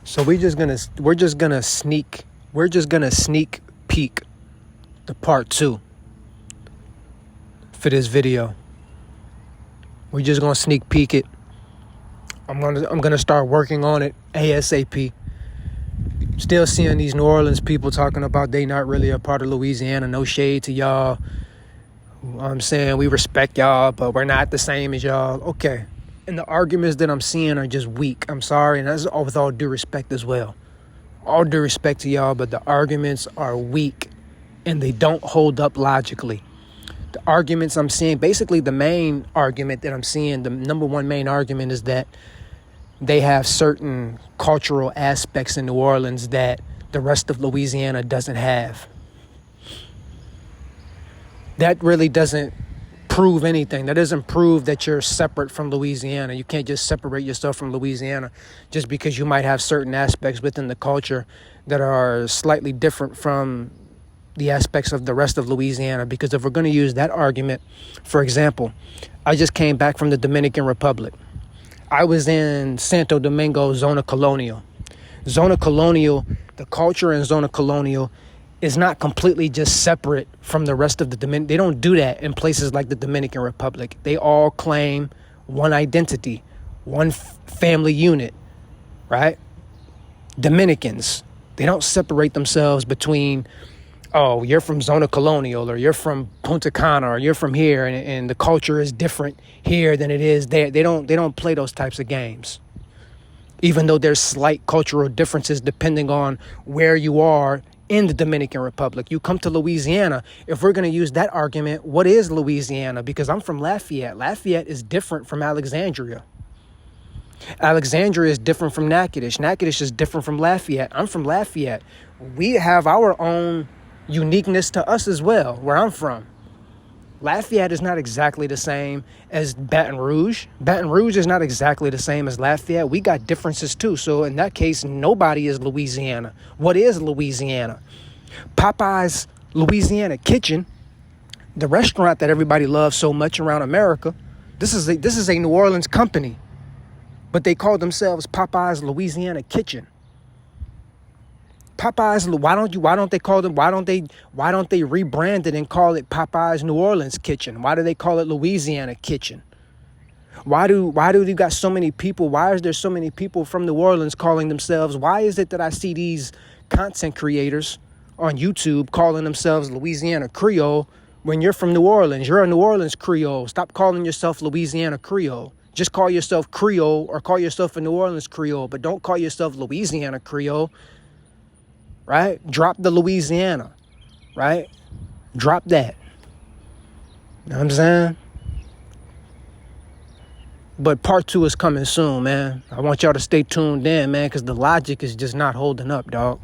So we're just gonna sneak peek the part 2 for this video. We're just gonna sneak peek it. I'm gonna start working on it ASAP. Still seeing these New Orleans people talking about they not really a part of Louisiana. No shade to y'all. I'm saying we respect y'all, but we're not the same as y'all. Okay. And the arguments that I'm seeing are just weak. I'm sorry, and that's with all due respect as well. All due respect to y'all, but the arguments are weak and they don't hold up logically. The arguments I'm seeing, basically the main argument that I'm seeing, the number one main argument is that they have certain cultural aspects in New Orleans that the rest of Louisiana doesn't have. That really doesn't prove anything. That doesn't prove that you're separate from Louisiana. You can't just separate yourself from Louisiana just because you might have certain aspects within the culture that are slightly different from the aspects of the rest of Louisiana. Because if we're going to use that argument, for example, I just came back from the Dominican Republic. I was in Santo Domingo, Zona Colonial. Zona Colonial, the culture in Zona Colonial is not completely just separate from the rest of the Dominican. They don't do that in places like the Dominican Republic. They all claim one identity, one family unit, right? Dominicans, they don't separate themselves between, oh, you're from Zona Colonial or you're from Punta Cana or you're from here and the culture is different here than it is there. They don't play those types of games. Even though there's slight cultural differences depending on where you are in the Dominican Republic. You come to Louisiana, if we're going to use that argument, what is Louisiana? Because I'm from Lafayette. Lafayette is different from Alexandria. Alexandria is different from Natchitoches. Natchitoches is different from Lafayette. I'm from Lafayette. We have our own uniqueness to us as well, where I'm from. Lafayette is not exactly the same as Baton Rouge. Baton Rouge is not exactly the same as Lafayette. We got differences too. So in that case, nobody is Louisiana. What is Louisiana? Popeye's Louisiana Kitchen, the restaurant that everybody loves so much around America. This is a New Orleans company, but they call themselves Popeye's Louisiana Kitchen. Popeyes, why don't they rebrand it and call it Popeyes New Orleans Kitchen? Why do they call it Louisiana Kitchen? Why do you got so many people? Why is there so many people from New Orleans calling themselves? Why is it that I see these content creators on YouTube calling themselves Louisiana Creole when you're from New Orleans? You're a New Orleans Creole. Stop calling yourself Louisiana Creole. Just call yourself Creole or call yourself a New Orleans Creole, but don't call yourself Louisiana Creole. Right? Drop the Louisiana, right? Drop that. You know what I'm saying? But part 2 is coming soon, man. I want y'all to stay tuned in, man, because the logic is just not holding up, dog.